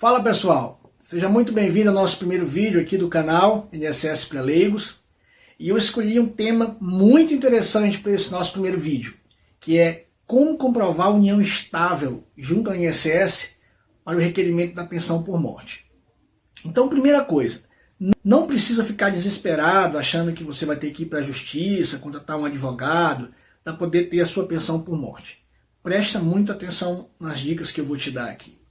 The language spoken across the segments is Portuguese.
Fala pessoal, seja muito bem-vindo ao nosso primeiro vídeo aqui do canal INSS para Leigos. E eu escolhi um tema muito interessante para esse nosso primeiro vídeo, que é como comprovar a união estável junto ao INSS para o requerimento da pensão por morte. Então, primeira coisa, não precisa ficar desesperado achando que você vai ter que ir para a justiça, contratar um advogado para poder ter a sua pensão por morte. Presta muita atenção nas dicas que eu vou te dar aqui.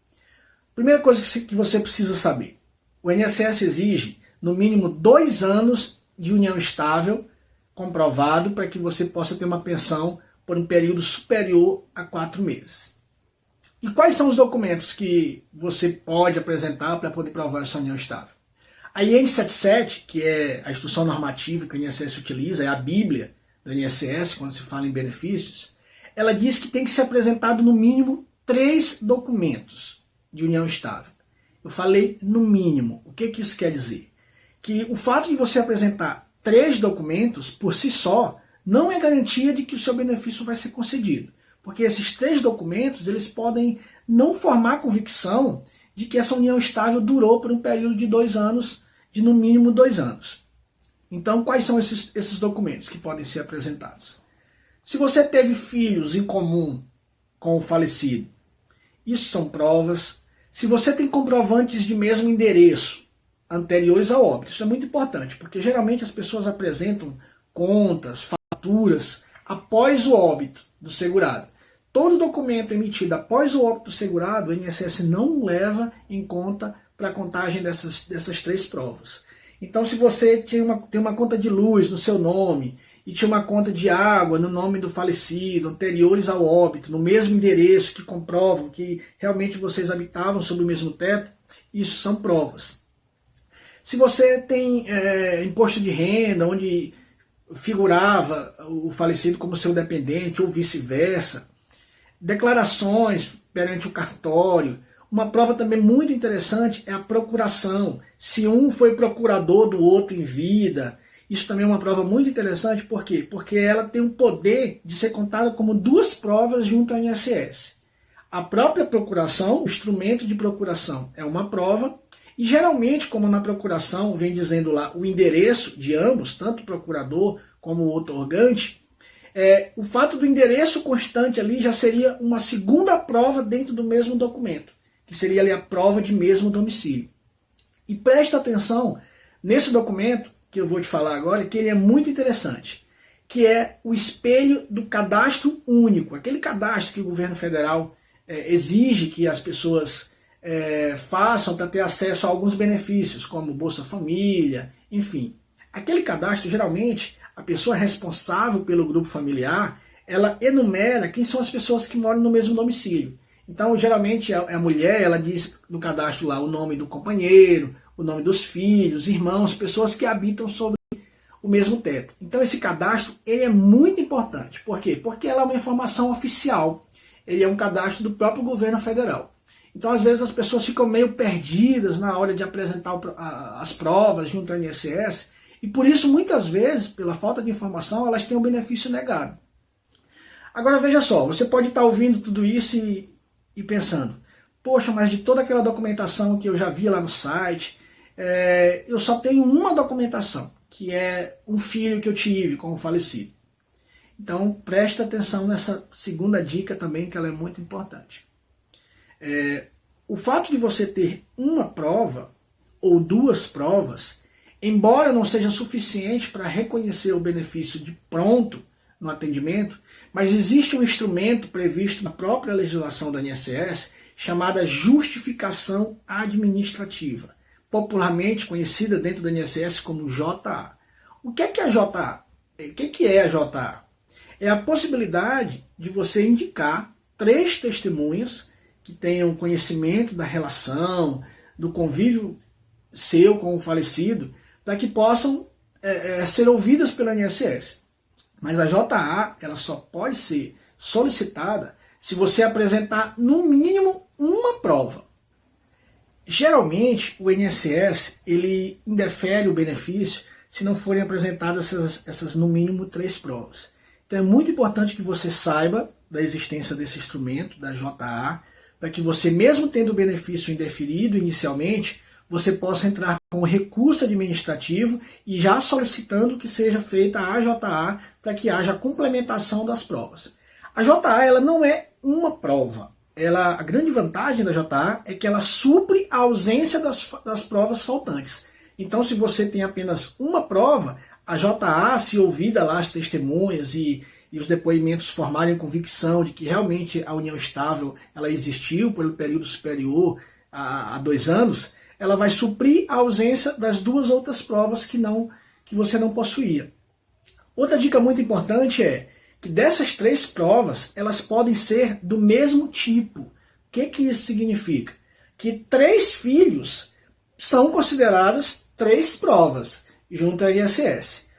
Primeira coisa que você precisa saber, o INSS exige no mínimo 2 anos de união estável comprovado para que você possa ter uma pensão por um período superior a 4 meses. E quais são os documentos que você pode apresentar para poder provar essa união estável? A IN 77, que é a instrução normativa que o INSS utiliza, é a Bíblia do INSS quando se fala em benefícios, ela diz que tem que ser apresentado no mínimo 3 documentos de união estável. Eu falei no mínimo. O que isso quer dizer? Que o fato de você apresentar 3 documentos por si só não é garantia de que o seu benefício vai ser concedido. Porque esses 3 documentos eles podem não formar convicção de que essa união estável durou por um período de 2 anos, de no mínimo 2 anos. Então, quais são esses documentos que podem ser apresentados? Se você teve filhos em comum com o falecido, isso são provas. Se você tem comprovantes de mesmo endereço anteriores ao óbito, isso é muito importante, porque geralmente as pessoas apresentam contas, faturas, após o óbito do segurado. Todo documento emitido após o óbito do segurado, o INSS não leva em conta para a contagem dessas 3 provas. Então, se você tem uma conta de luz no seu nome e tinha uma conta de água no nome do falecido, anteriores ao óbito, no mesmo endereço, que comprovam que realmente vocês habitavam sob o mesmo teto, isso são provas. Se você tem imposto de renda, onde figurava o falecido como seu dependente, ou vice-versa, declarações perante o cartório. Uma prova também muito interessante é a procuração. Se um foi procurador do outro em vida, isso também é uma prova muito interessante. Por quê? Porque ela tem o poder de ser contada como 2 provas junto ao INSS. A própria procuração, o instrumento de procuração, é uma prova. E geralmente, como na procuração vem dizendo lá o endereço de ambos, tanto o procurador como o outorgante, o fato do endereço constante ali já seria uma segunda prova dentro do mesmo documento, que seria ali a prova de mesmo domicílio. E presta atenção nesse documento que eu vou te falar agora, que ele é muito interessante, que é o espelho do cadastro único, aquele cadastro que o governo federal exige que as pessoas façam para ter acesso a alguns benefícios, como Bolsa Família, enfim. Aquele cadastro, geralmente, a pessoa responsável pelo grupo familiar, ela enumera quem são as pessoas que moram no mesmo domicílio. Então, geralmente, a mulher, ela diz no cadastro lá o nome do companheiro, o nome dos filhos, irmãos, pessoas que habitam sobre o mesmo teto. Então, esse cadastro ele é muito importante. Por quê? Porque ela é uma informação oficial. Ele é um cadastro do próprio governo federal. Então, às vezes, as pessoas ficam meio perdidas na hora de apresentar as provas junto ao INSS, e por isso, muitas vezes, pela falta de informação, elas têm o benefício negado. Agora, veja só, você pode estar ouvindo tudo isso e pensando, poxa, mas de toda aquela documentação que eu já vi lá no site, eu só tenho uma documentação, que é um filho que eu tive com o falecido. Então, presta atenção nessa segunda dica também, que ela é muito importante. O fato de você ter uma prova ou 2 provas, embora não seja suficiente para reconhecer o benefício de pronto no atendimento, mas existe um instrumento previsto na própria legislação da INSS chamada justificação administrativa, popularmente conhecida dentro da INSS como JA. O que é a JA? O que é a JA? É a possibilidade de você indicar 3 testemunhas que tenham conhecimento da relação, do convívio seu com o falecido, para que possam ser ouvidas pela INSS. Mas a JA ela só pode ser solicitada se você apresentar no mínimo uma prova. Geralmente o INSS ele indefere o benefício se não forem apresentadas essas no mínimo 3 provas. Então é muito importante que você saiba da existência desse instrumento, da JA, para que você, mesmo tendo o benefício indeferido inicialmente, você possa entrar com recurso administrativo e já solicitando que seja feita a AJA para que haja complementação das provas. A JA ela não é uma prova. A grande vantagem da JA é que ela supre a ausência das provas faltantes. Então, se você tem apenas uma prova, a JA, se ouvida lá as testemunhas e os depoimentos formarem convicção de que realmente a união estável ela existiu pelo período superior a 2 anos, ela vai suprir a ausência das 2 outras provas que você não possuía. Outra dica muito importante é que dessas 3 provas, elas podem ser do mesmo tipo. O que isso significa? Que 3 filhos são consideradas 3 provas junto à INSS.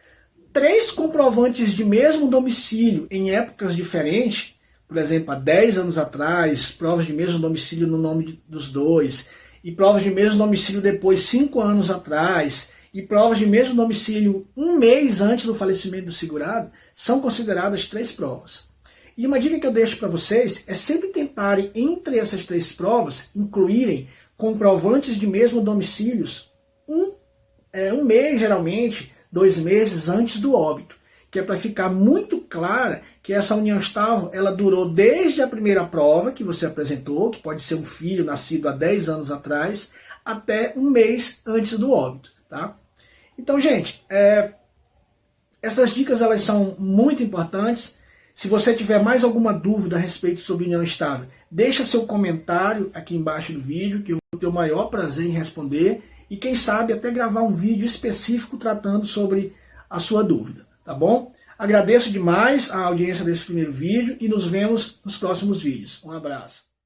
3 comprovantes de mesmo domicílio em épocas diferentes, por exemplo, há 10 anos atrás, provas de mesmo domicílio no nome dos 2, e provas de mesmo domicílio depois 5 anos atrás, e provas de mesmo domicílio 1 mês antes do falecimento do segurado, são consideradas 3 provas. E uma dica que eu deixo para vocês é sempre tentarem, entre essas 3 provas, incluírem comprovantes de mesmo domicílios um mês, geralmente, 2 meses antes do óbito, que é para ficar muito clara que essa união estável ela durou desde a primeira prova que você apresentou, que pode ser um filho nascido há 10 anos atrás, até 1 mês antes do óbito. Tá? Então, gente, essas dicas elas são muito importantes. Se você tiver mais alguma dúvida a respeito sobre união estável, deixa seu comentário aqui embaixo do vídeo, que eu vou ter o maior prazer em responder, e quem sabe até gravar um vídeo específico tratando sobre a sua dúvida, tá bom? Agradeço demais a audiência desse primeiro vídeo e nos vemos nos próximos vídeos. Um abraço.